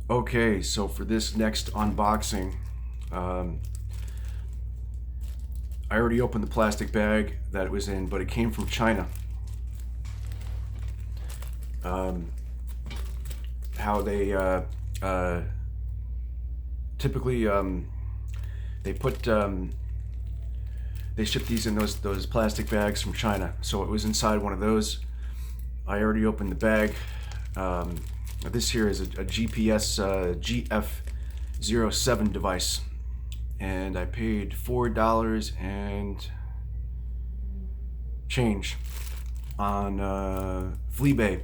Okay, so for this next unboxing, I already opened the plastic bag that it was in, but it came from China. How they typically they put they ship these in those plastic bags from China. So it was inside one of those. I already opened the bag. This here is a GPS GF-07 device, and I paid $4 and change on eBay.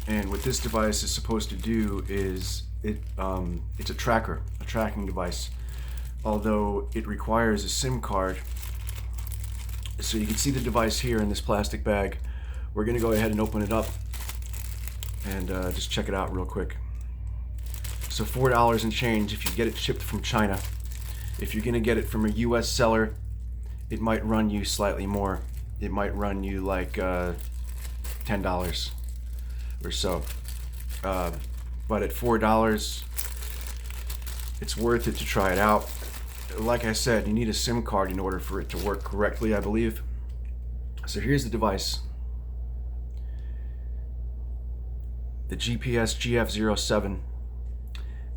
And what this device is supposed to do is it's a tracking device. Although it requires a SIM card. So you can see the device here in this plastic bag. We're gonna go ahead and open it up and just check it out real quick. So $4 and change if you get it shipped from China. If you're gonna get it from a US seller, it might run you slightly more. It might run you like $10 or so. But at $4, it's worth it to try it out. Like I said, you need a SIM card in order for it to work correctly, I believe. So here's the device. The GPS GF-07.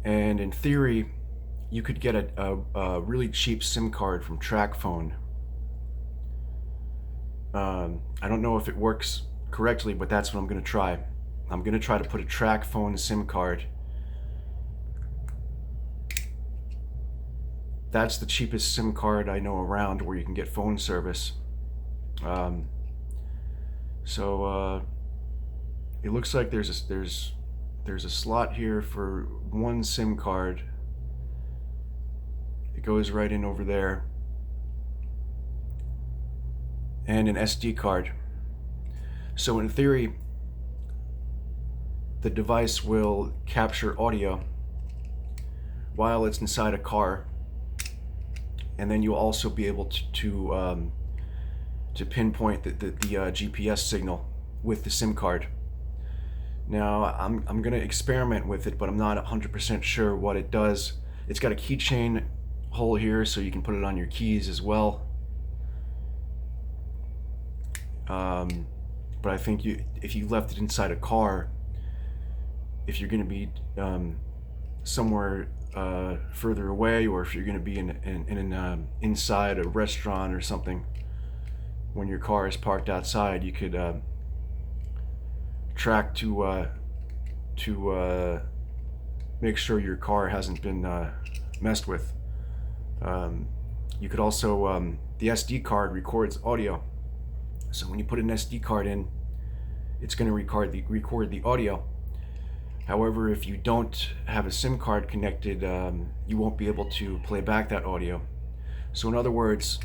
And in theory, you could get a really cheap SIM card from TracFone. I don't know if it works correctly, but that's what I'm going to try. I'm going to try to put a TracFone SIM card. That's the cheapest SIM card I know around where you can get phone service. It looks like there's a slot here for one SIM card. It goes right in over there, and an SD card. So in theory, the device will capture audio while it's inside a car, and then you'll also be able to pinpoint the GPS signal with the SIM card. Now I'm gonna experiment with it, but I'm not 100% sure what it does. It's got a keychain hole here, so you can put it on your keys as well. But I think if you left it inside a car, if you're going to be somewhere further away, or if you're going to be inside a restaurant or something, when your car is parked outside, you could track to make sure your car hasn't been messed with. You could also, the SD card records audio. So when you put an SD card in, it's going to record the audio. However, if you don't have a SIM card connected, you won't be able to play back that audio. So in other words,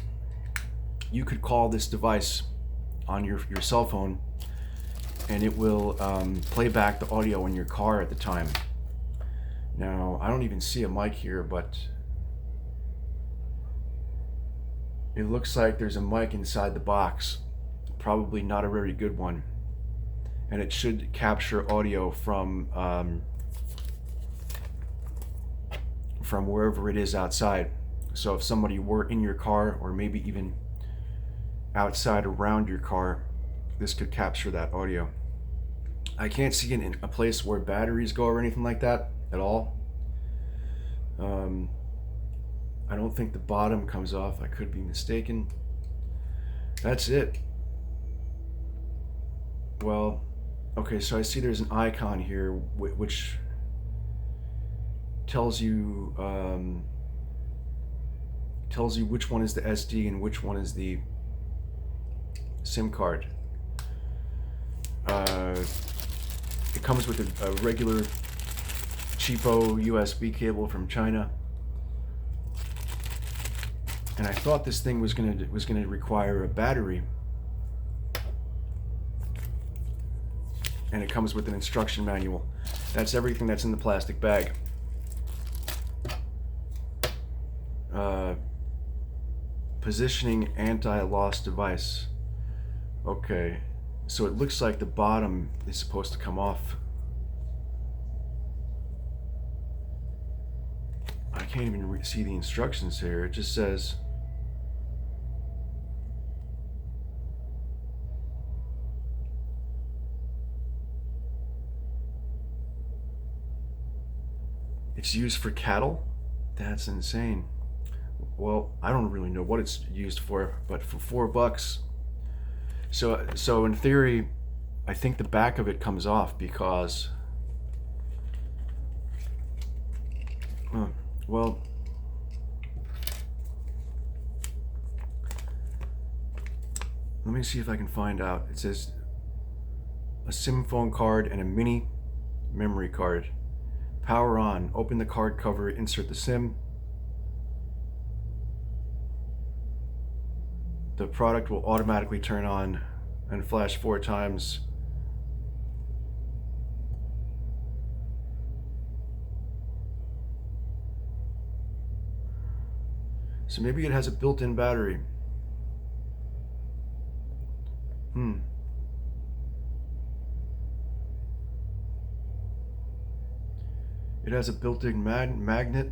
you could call this device on your cell phone, and it will play back the audio in your car at the time. Now, I don't even see a mic here, but it looks like there's a mic inside the box. Probably not a very good one. And it should capture audio from wherever it is outside. So if somebody were in your car, or maybe even outside around your car, this could capture that audio. I can't see it in a place where batteries go or anything like that at all. I don't think the bottom comes off. I could be mistaken. That's it. Well, okay, so I see there's an icon here which tells you which one is the SD and which one is the SIM card. It comes with a regular cheapo USB cable from China, and I thought this thing was gonna require a battery. And it comes with an instruction manual. That's everything that's in the plastic bag. Positioning anti-loss device. Okay, so it looks like the bottom is supposed to come off. can't even see the instructions here. It just says it's used for cattle. That's insane. Well, I don't really know what it's used for, but for $4. So in theory, I think the back of it comes off because, well, let me see if I can find out. It says a SIM phone card and a mini memory card. Power on. Open the card cover, insert the SIM. The product will automatically turn on and flash 4 times. So maybe it has a built-in battery. It has a built-in magnet.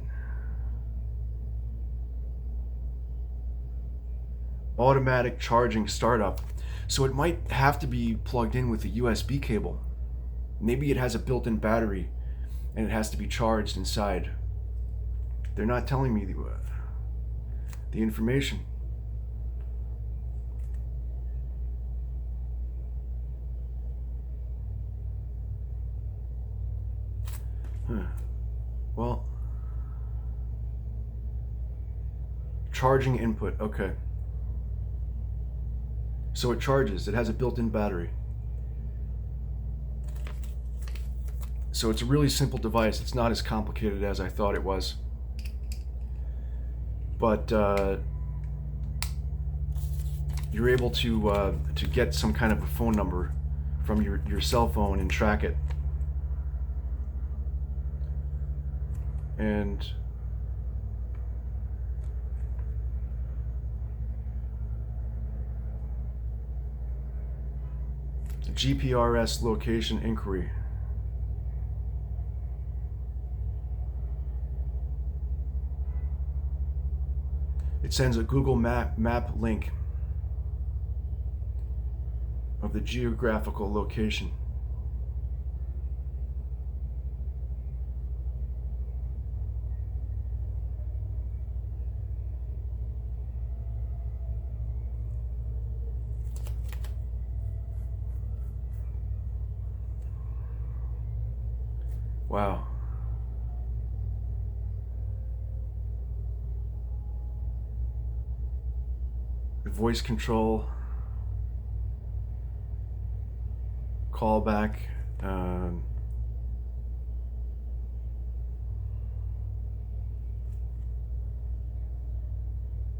Automatic charging startup. So it might have to be plugged in with a USB cable. Maybe it has a built-in battery and it has to be charged inside. They're not telling me the information. Well, charging input, okay. So it charges, it has a built-in battery. So it's a really simple device. It's not as complicated as I thought it was. But you're able to get some kind of a phone number from your cell phone and track it. And GPRS location inquiry. It sends a Google map link of the geographical location. Wow. Voice control, callback,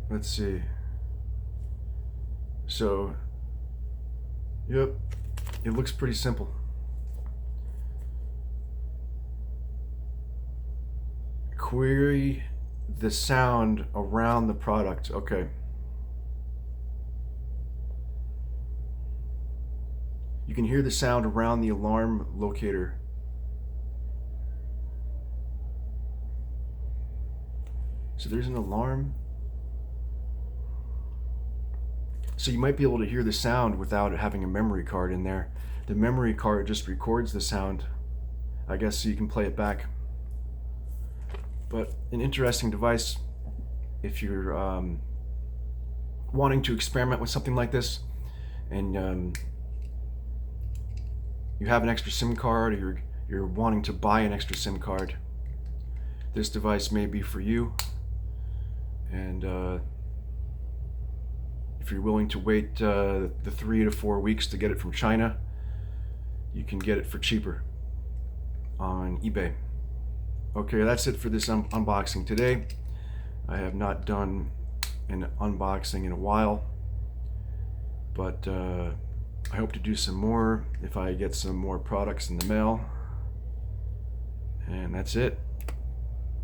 let's see. So, yep, it looks pretty simple. Query the sound around the product. Okay. You can hear the sound around the alarm locator. So there's an alarm. So you might be able to hear the sound without having a memory card in there. The memory card just records the sound, I guess, so you can play it back. But an interesting device if you're wanting to experiment with something like this, and you have an extra SIM card, or you're wanting to buy an extra SIM card. This device may be for you, and if you're willing to wait the 3 to 4 weeks to get it from China, you can get it for cheaper on eBay. Okay, that's it for this unboxing today. I have not done an unboxing in a while, but I hope to do some more if I get some more products in the mail. And that's it.